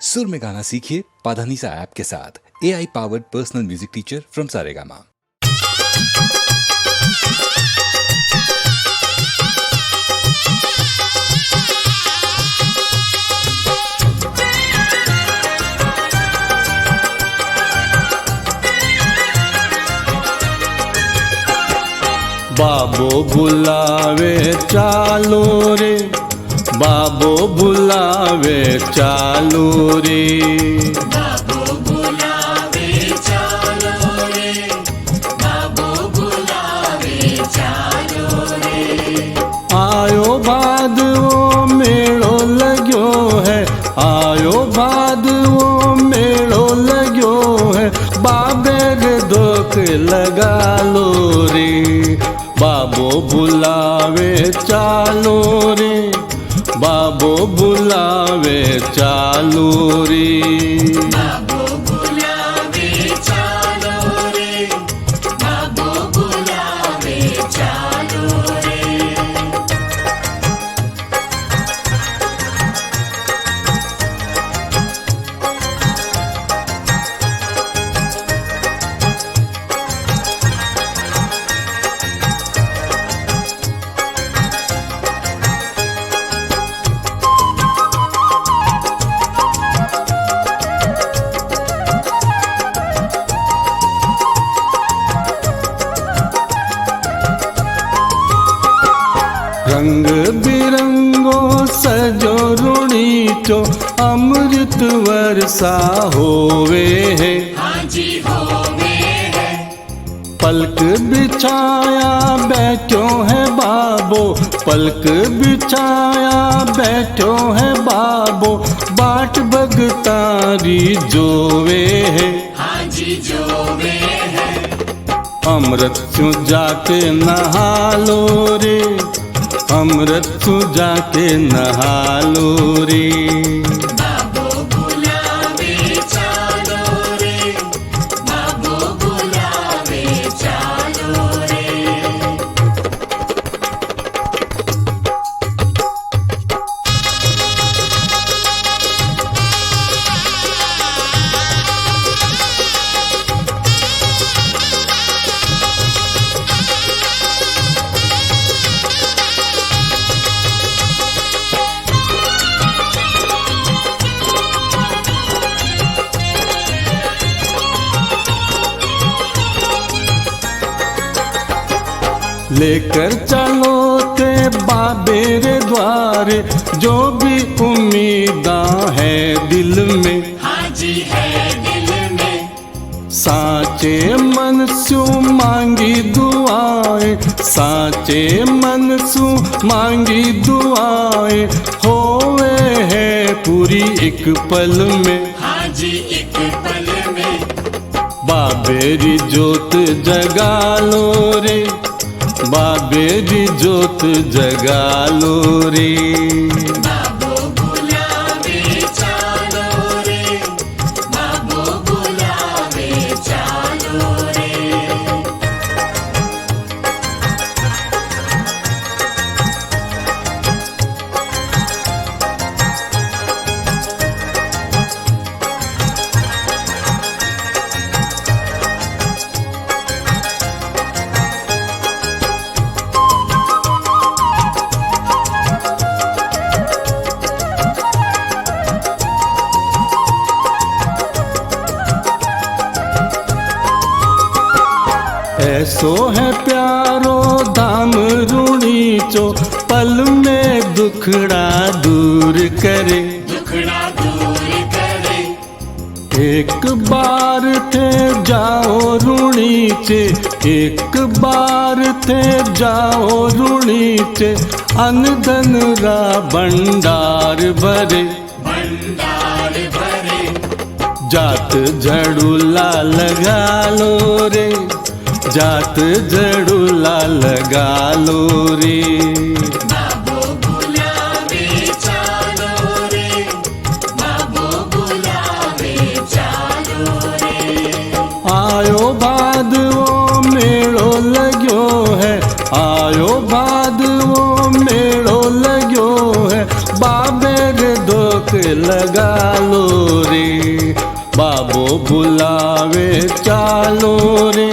सुर में गाना सीखिए पाधानीसा ऐप के साथ। AI powered personal music teacher from Saregama. बाबो बुलावे चालो रे, बाबो बुलावे चालो रे, बाबो बुलावे चालो रे, बाबो बुलावे चालो रे। आयो भादवो मेड़ो लग्यो है, आयो भादवो मेड़ो लग्यो है, बाबे रे दोक लगा लो रे, बाबो बुलावे चालो रे, बाबो बुलावे चालो रे, बाबो बुलावे चालो रे, बाबो बुलावे चालो रे। रंग बिरंगो सजो रुणीचो अमृत वर्षा होवे है, हाँ जी होवे है। पलक बिछाया बैठो है बाबो, पलक बिछाया बैठो है बाबो, बाट बगतारी जोवे है, हाँ जी जोवे है। अमृत चू जाके नहा लो रे, अमृत चू जाके नहा लो रे, बाबो बुलावे चालो रे, बाबो बुलावे चालो रे। लेकर चलो ते बाबे रे द्वारे, जो भी उम्मीदा है दिल में, हाँ जी है दिल में। साचे मन सु मांगी दुआएं, साचे मन सु मांगी दुआएं, होवे है पूरी एक पल में, हाँ जी एक पल में। बाबेरी जोत जगा लो रे, बाबेरी जोत जगा लो रे, बाबो बुलावे चालो रे, बाबो बुलावे चालो रे। ऐसो है प्यारो धाम रुणीचो, पल में दुखड़ा दूर करे, दुखड़ा दूर करे। एक बार थे जाओ रुणीचे, एक बार थे जाओ रुणीचे, अनधन रा भंडार भरे, भंडार भरे। जात झड़ूला लगा लो रे, जात झड़ूला लगा लो रे, बाबो बुलावे चालो रे, बाबो बुलावे चालो रे। आयो भादवो मेड़ो लग्यो है, आयो भादवो मेड़ो लग्यो है, बाबे रे दोक लगा लो रे, बाबो बुलावे चालो रे,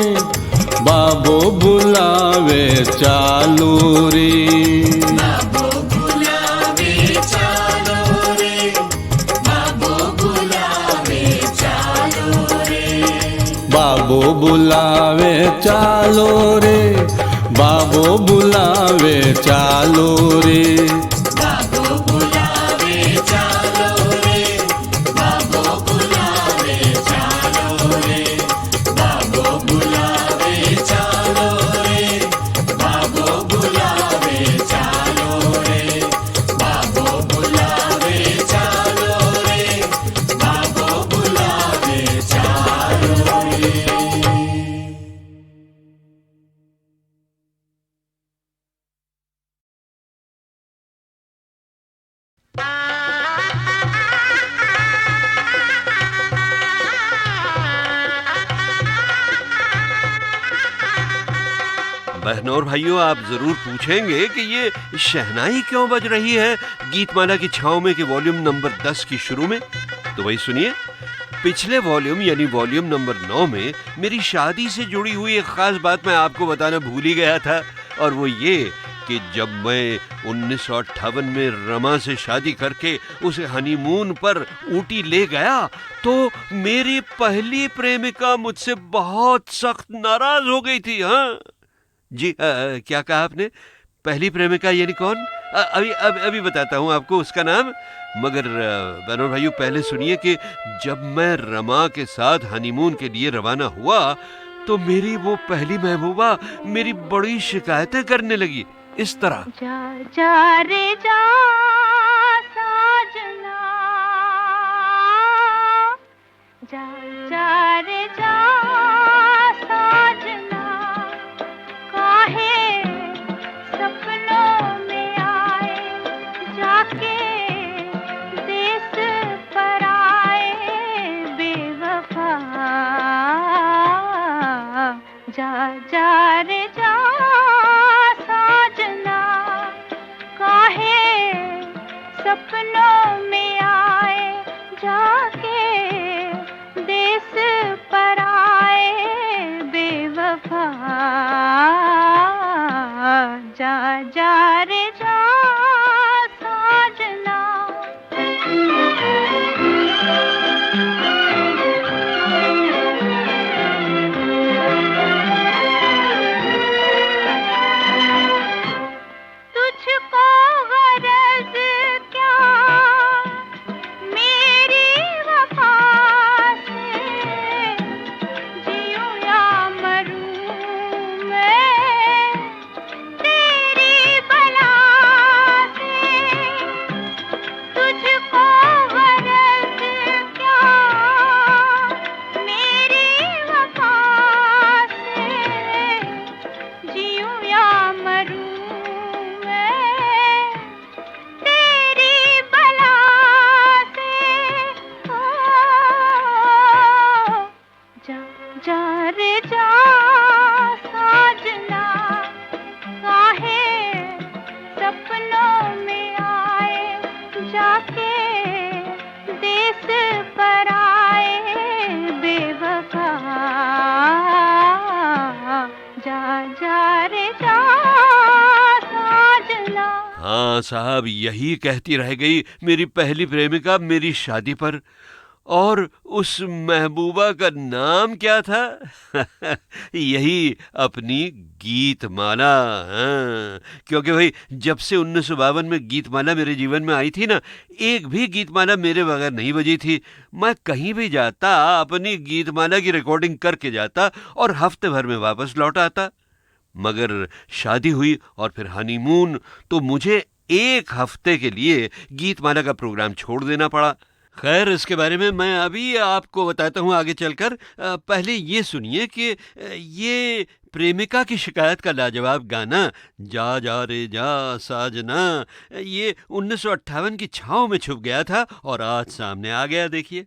बाबो बुलावे चालो रे। बाबो बुलावे चालो रे, बाबो बुलावे चालो रे। बाबो बुलावे चालो रे, बाबो बुलावे चालो रे। बाबो बुलावे चालो रे, बाबो बुलावे चालो रे। बाबो बुलावे चालो रे, बाबो बुलावे चालो रे। बाबो बुलावे चालो रे, बाबो बुलावे चालो रे। बहनों और भाइयों, आप जरूर पूछेंगे कि ये शहनाई क्यों बज रही है गीतमाला की छाव में के वॉल्यूम नंबर 10 की शुरू में। तो वही सुनिए, पिछले वॉल्यूम यानी वॉल्यूम नंबर 9 में मेरी शादी से जुड़ी हुई एक खास बात मैं आपको बताना भूल ही गया था, और वो ये कि जब मैं 1958 में रमा से शादी करके उसे हनीमून पर ऊटी ले गया तो मेरी पहली प्रेमिका मुझसे बहुत सख्त नाराज हो गई थी। हाँ जी, क्या कहा आपने? पहली प्रेमिका यानी कौन? अभी बताता हूँ आपको उसका नाम। मगर बहनों भाइयों, पहले सुनिए कि जब मैं रमा के साथ हनीमून के लिए रवाना हुआ तो मेरी वो पहली महबूबा मेरी बड़ी शिकायतें करने लगी, इस तरह। जा जा रे जा साजना, जा जा रे जा साजना, काहे सपनों में आए जाके देश पर आए बेवफा। जा जा रे जा साजना, काहे सपनों में आए जाके देश पर आए बेवफा। जा जा रे जा साजना। तुझको गरज क्या मेरी वफा से, जियूं या मरूं मैं तेरी बला से। तुझको गरज क्या मेरी वफा से, जियूं या मरूं मैं तेरी बला से। ओ, जा जा रे जा साजना, काहे सपनों में आए जाके देश पर आए बेवफा। जा जा रे जा साजना। हाँ साहब, यही कहती रह गई मेरी पहली प्रेमिका मेरी शादी पर। और उस महबूबा का नाम क्या था? यही अपनी गीतमाला। हाँ, क्योंकि भाई जब से 1952 में गीतमाला मेरे जीवन में आई थी ना, एक भी गीतमाला मेरे बगैर नहीं बजी थी। मैं कहीं भी जाता अपनी गीतमाला की रिकॉर्डिंग करके जाता और हफ्ते भर में वापस लौट आता। मगर शादी हुई और फिर हनीमून, तो मुझे एक हफ्ते के लिए गीतमाला का प्रोग्राम छोड़ देना पड़ा। खैर, इसके बारे में मैं अभी आपको बताता हूँ आगे चलकर। पहले ये सुनिए कि ये प्रेमिका की शिकायत का लाजवाब गाना जा जा रे जा साजना, ये 1958 की छाँव में छुप गया था और आज सामने आ गया, देखिए।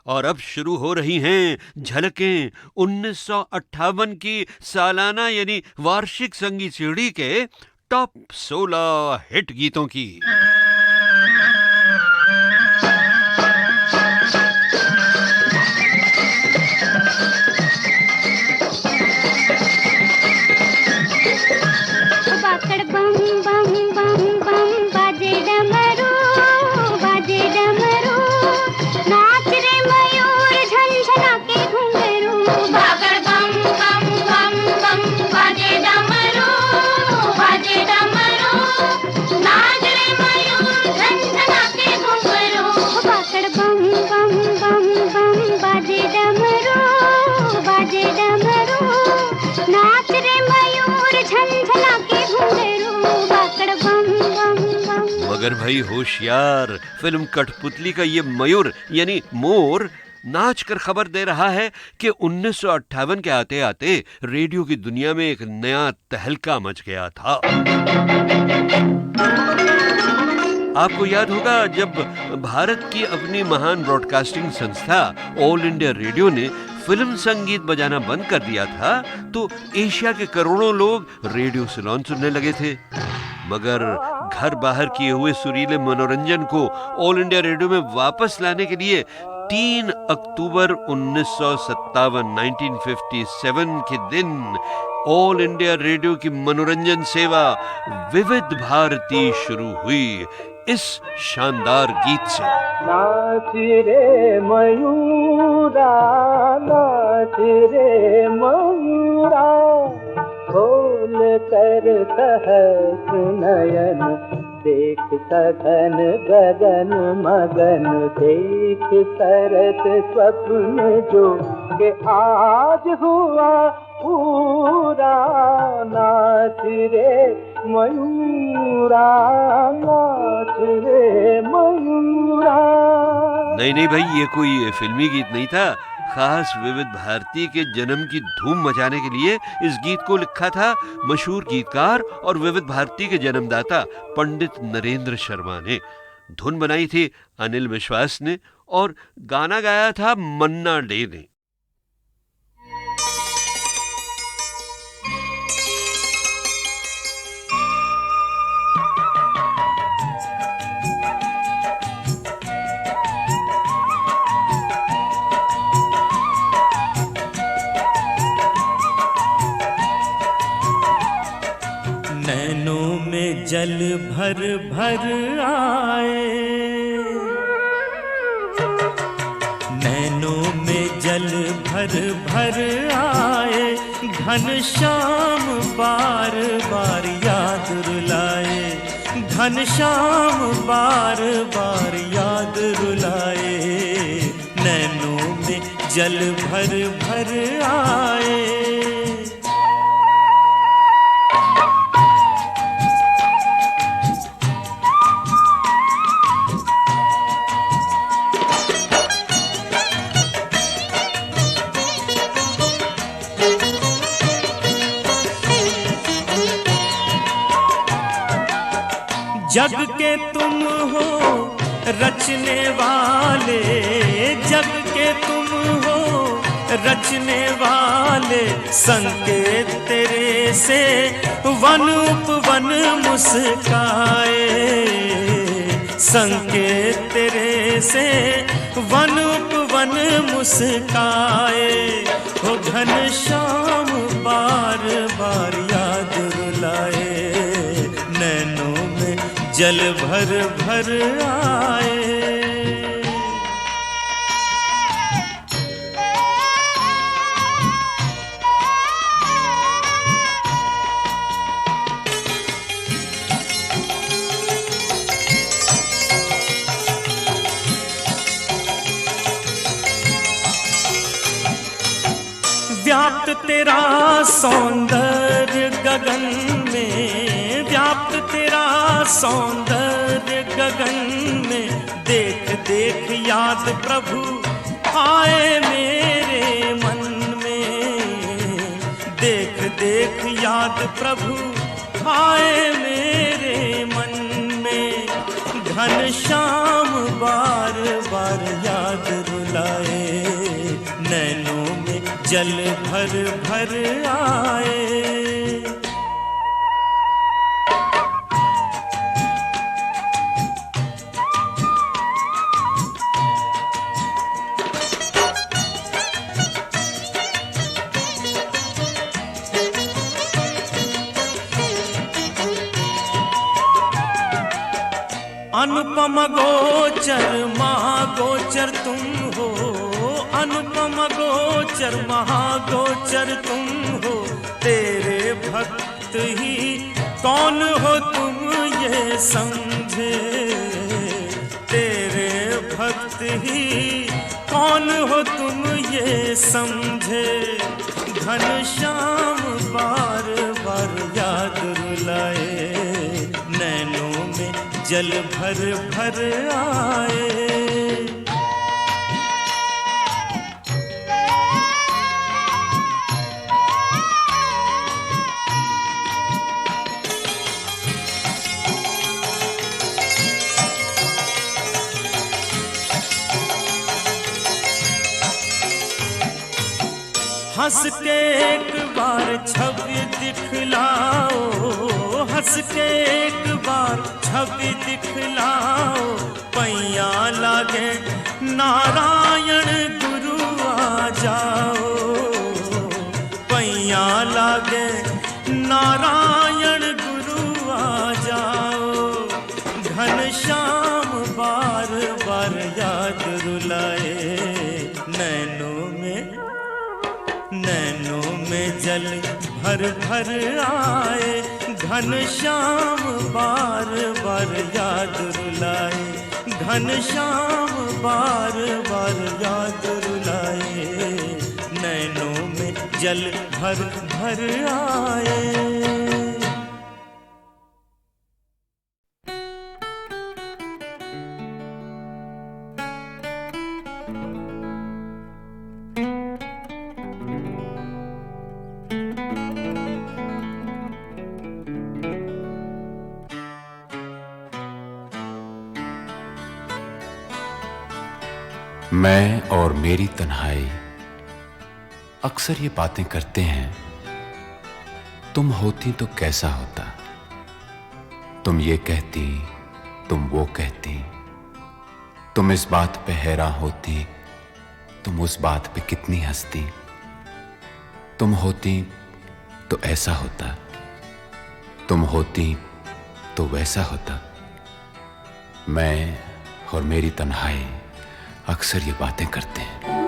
और अब शुरू हो रही हैं झलकें 1958 की सालाना यानी वार्षिक संगीत सीढ़ी के टॉप 16 हिट गीतों की। बम बम बम बाजे डमरू, बाजे डमरू, नाच रे मयूर झंझना के घुंघरू, बाकड़ बम बम बम। मगर भाई होशियार, फिल्म कठपुतली का ये मयूर यानी मोर नाच कर खबर दे रहा है कि 1958 के आते आते रेडियो की दुनिया में एक नया तहलका मच गया था। आपको याद होगा जब भारत की अपनी महान ब्रॉडकास्टिंग संस्था ऑल इंडिया रेडियो ने फिल्म संगीत बजाना बंद कर दिया था तो एशिया के करोड़ों लोग रेडियो सिलोन सुनने लगे थे। मगर घर बाहर किए हुए सुरीले मनोरंजन को ऑल इंडिया रेडियो में वापस लाने के लिए 3 अक्टूबर 1957 के दिन ऑल इंडिया रेडियो की मनोरंजन सेवा विविध भारती शुरू हुई इस शानदार गीत से। नाच रे मयूरा, नाच रे मयूरा, खोल कर सहस नयन, देख सघन गगन मगन, देख सरस स्वप्न जो के आज हुआ पूरा। नाच रे मयूरा, नाच रे मयूरा। नहीं भाई, ये कोई फिल्मी गीत नहीं था। खास विविध भारती के जन्म की धूम मचाने के लिए इस गीत को लिखा था मशहूर गीतकार और विविध भारती के जन्मदाता पंडित नरेंद्र शर्मा ने। धुन बनाई थी अनिल विश्वास ने और गाना गाया था मन्ना डे ने। नैनों में जल भर भर आए, नैनों में जल भर भर आए, घनश्याम बार बार याद रुलाए, घनश्याम बार बार याद रुलाए। नैनों में जल भर भर आए। जग के तुम हो रचने वाले, जग के तुम हो रचने वाले, संकेत तेरे से वन उपवन मुस्काए, संकेत तेरे से वन उपवन मुस्काए। हो घनश्याम बार बार याद रुलाए, नैनों में जल भर भर आए। व्याप्त तेरा सौंदर्य गगन में, व्याप्त तेरा सौंदर्य गगन में, देख देख याद प्रभु आए मेरे मन में, देख देख याद प्रभु आए मेरे मन में। घनश्याम बार बार याद रुलाए, नैनों में जल भर भर आए। अनुपम गोचर महागोचर तुम हो, अनुपम गोचर महागोचर तुम हो, तेरे भक्त ही कौन हो तुम ये समझे, तेरे भक्त ही कौन हो तुम ये समझे। घनश्याम बार बार याद रुलाए, नैनों में जल भर भर आए। हंस के एक बार छवि दिखलाओ, हंस के एक बार छवि दिखलाओ। पैया लागे नारायण गुरु आ जाओ, पैया लागे नारायण गुरु आ जाओ। घनश्याम बार बार याद रुलाए, नैनों में जल भर भर आए। घनश्याम बार बार याद रुलाए, घनश्याम बार बार याद रुलाए। नैनों में जल भर भर आए। मैं और मेरी तन्हाई अक्सर ये बातें करते हैं, तुम होती तो कैसा होता। तुम ये कहती, तुम वो कहती, तुम इस बात पे हैरान होती, तुम उस बात पे कितनी हंसती। तुम होती तो ऐसा होता, तुम होती तो वैसा होता। मैं और मेरी तन्हाई अक्सर ये बातें करते हैं।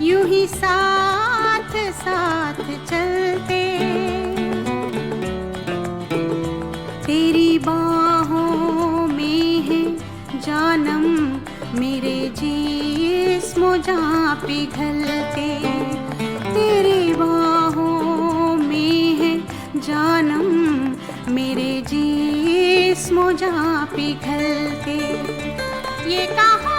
यूं ही साथ साथ चलते, तेरी बाहों में है जानम मेरे जिस्म जहाँ पिघलते। तेरी बाहों में है जानम मेरे जिस्म जहाँ पिघलते। ये कहा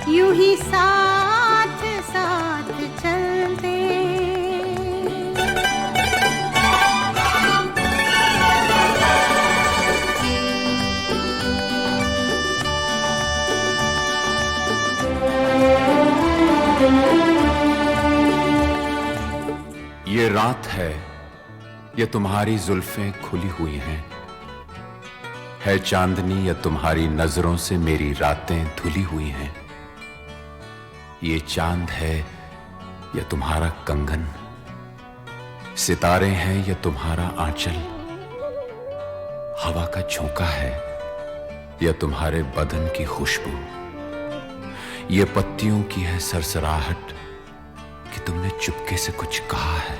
यूं ही साथ साथ चलते। ये रात है, ये तुम्हारी जुल्फें खुली हुई हैं, है चांदनी या तुम्हारी नजरों से मेरी रातें धुली हुई हैं। ये चांद है या तुम्हारा कंगन, सितारे हैं या तुम्हारा आंचल, हवा का झोंका है या तुम्हारे बदन की खुशबू। ये पत्तियों की है सरसराहट कि तुमने चुपके से कुछ कहा है।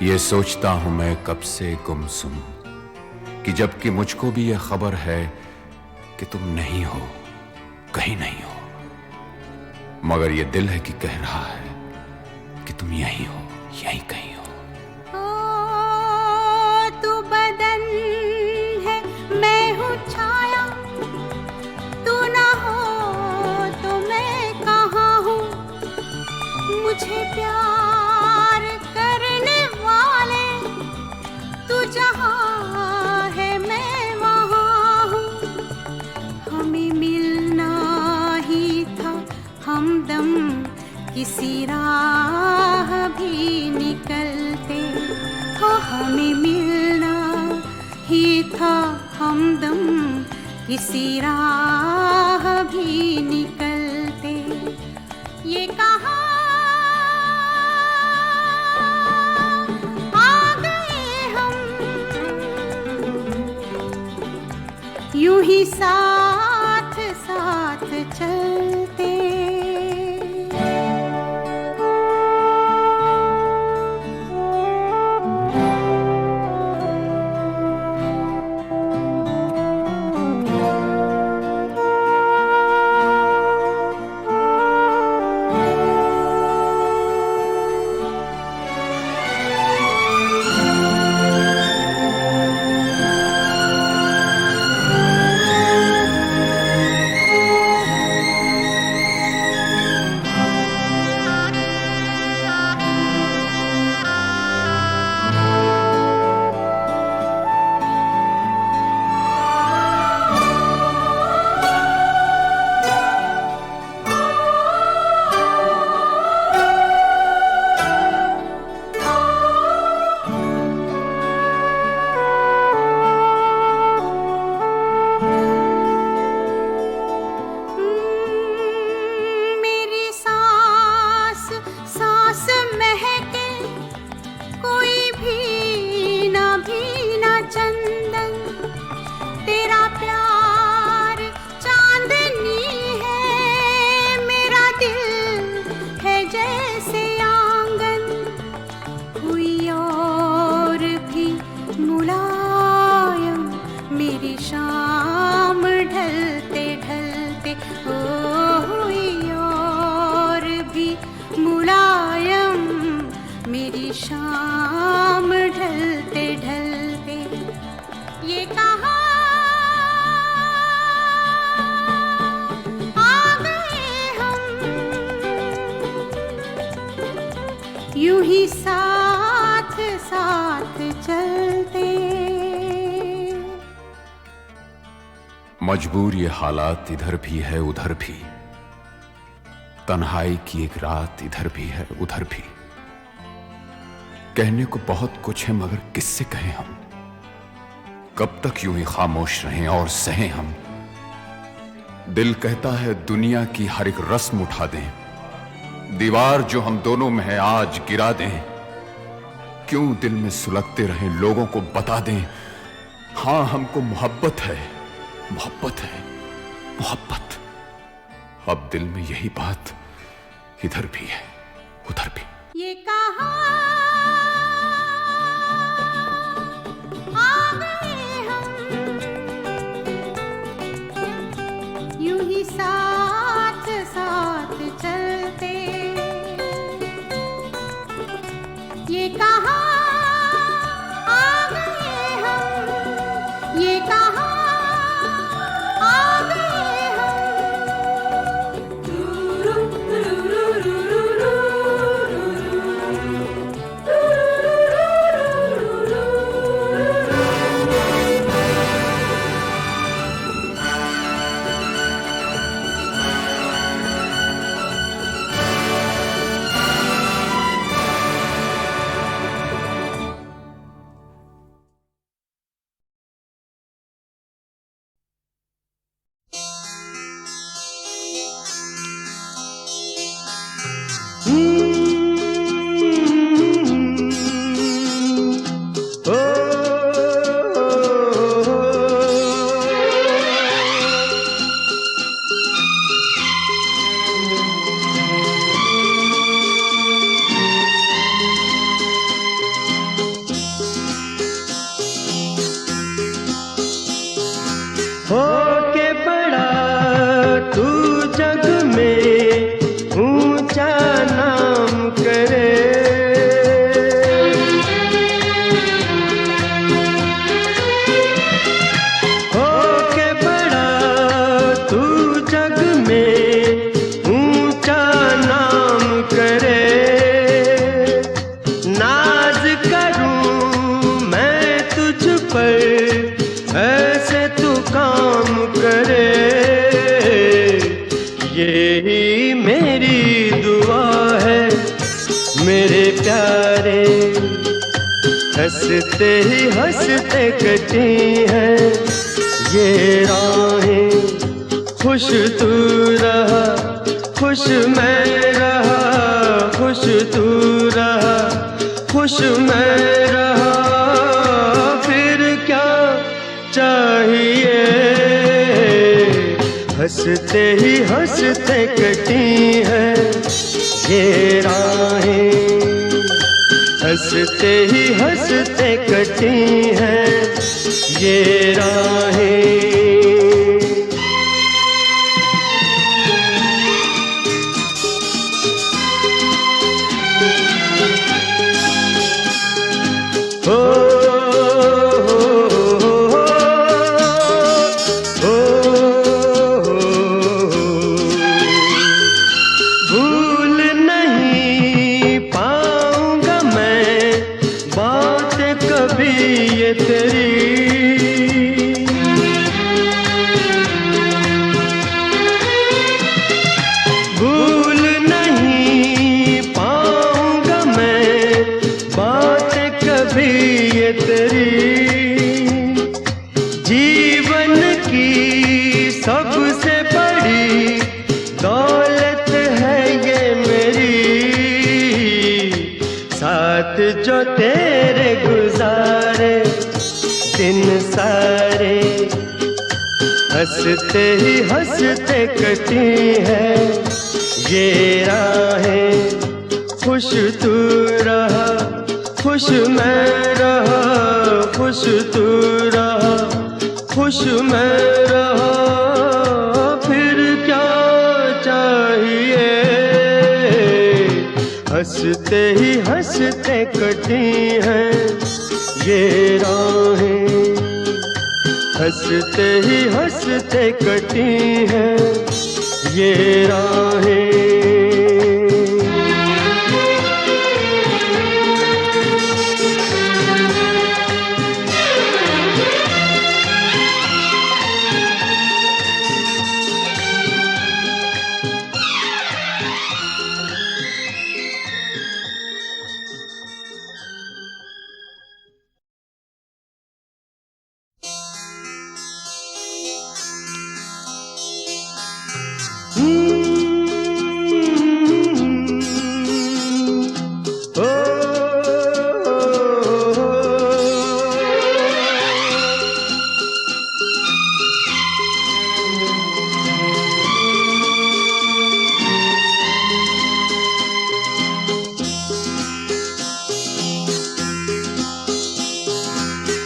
ये सोचता हूं मैं कब से गुमसुम कि जबकि मुझको भी यह खबर है कि तुम नहीं हो, कहीं नहीं हो, मगर ये दिल है कि कह रहा है कि तुम यहीं हो, यहीं कहीं हो। किसी राह भी निकलते हो, हमें मिलना ही था हमदम, किसी राह भी निकलते। ये कहाँ आ गए हम, यूं ही साथ साथ चलते। शाम ढलते ढलते ये कहाँ आ गए हम, यूं ही साथ साथ चलते। मजबूर ये हालात इधर भी है उधर भी, तन्हाई की एक रात इधर भी है उधर भी। कहने को बहुत कुछ है मगर किससे कहें हम, कब तक यूं ही खामोश रहें और सहें हम। दिल कहता है दुनिया की हर एक रस्म उठा दें, दीवार जो हम दोनों में है आज गिरा दें। क्यों दिल में सुलगते रहें, लोगों को बता दें हां हमको मोहब्बत है, मोहब्बत है, मोहब्बत। अब दिल में यही बात इधर भी है उधर भी। ये कहाँ आ गए हम, यूं ही साथ साथ चलते। ये कहाँ आ गए हम, ये कहाँ आ गए हम। होके बड़ा तू जग में ऊंचा नाम करे, होके बड़ा तू जग में ऊंचा नाम करे। नाज करूं मैं तुझ पर ऐसे तू काम करे, यही मेरी दुआ हंसते ही हंसते कटी हैं ये राहें। खुश तू रहा, खुश मैं रहा, खुश तू रहा, खुश मैं रहा, फिर क्या चाहिए। हंसते ही हंसते कटी हैं ये राहें। हंसते ही हंसते कटी हैं ये राहें। हो भूल नहीं पाऊंगा मैं बात कभी ये तेरी। भूल नहीं पाऊंगा मैं बात कभी ये तेरी। जीवन की सबसे बड़ी दौलत है ये मेरी। साथ जो तेरे गुजारे दिन सारे, हंसते ही हंसते कटी है ये राहें। खुश तू रहा, खुश मैं रहा, खुश तू रहा, खुश मैं रहा, फिर क्या चाहिए। हंसते ही हंसते कटी हैं ये राहें। हंसते ही हंसते कटी हैं ये राहें।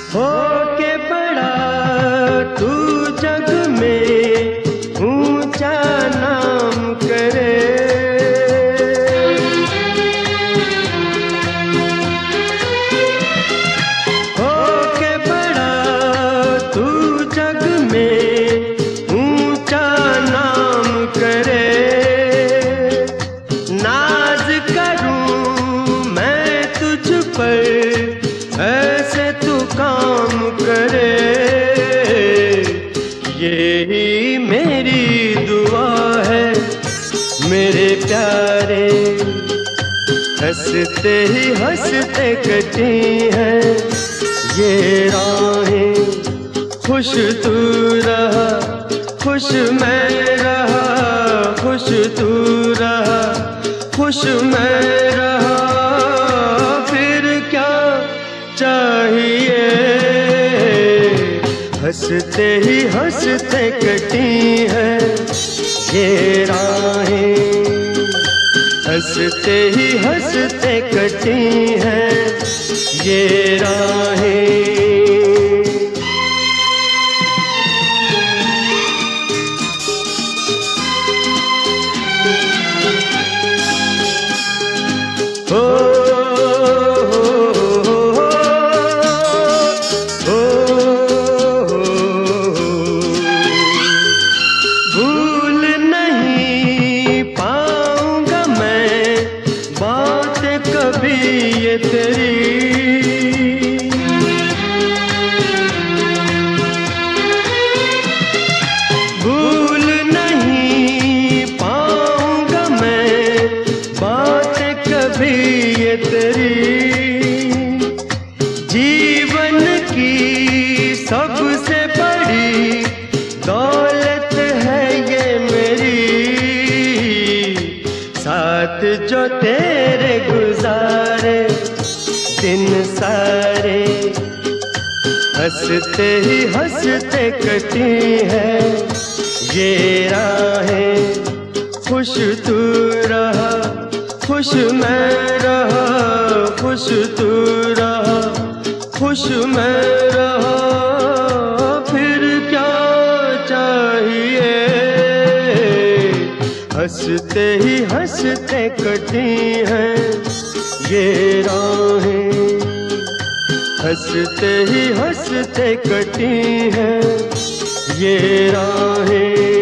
होके बड़ा तू जग में ऊंचा नाम करे। होके बड़ा तू जग में ऊंचा नाम करे। नाज करूं मैं तुझ पर ऐसे तू काम करे। यही मेरी दुआ है मेरे प्यारे। हंसते ही हंसते कटी हैं ये राहें। खुश तू रहा, खुश मैं रहा, खुश तू रहा, खुश मैं रहा, फिर क्या चाहिए। हंसते ही हंसते कटी हैं ये राहें। हंसते ही हंसते कटी हैं ये राहें। भूल नहीं पाऊंगा मैं बात कभी ये तेरी। हंसते ही हंसते कटी है ये राहें। खुश तू रहा, खुश मैं रहा, खुश तू रहा, खुश मैं रहा, फिर क्या चाहिए। हंसते ही हंसते कटी हैं ये राहें, हंसते ही हंसते कटी हैं ये राहें।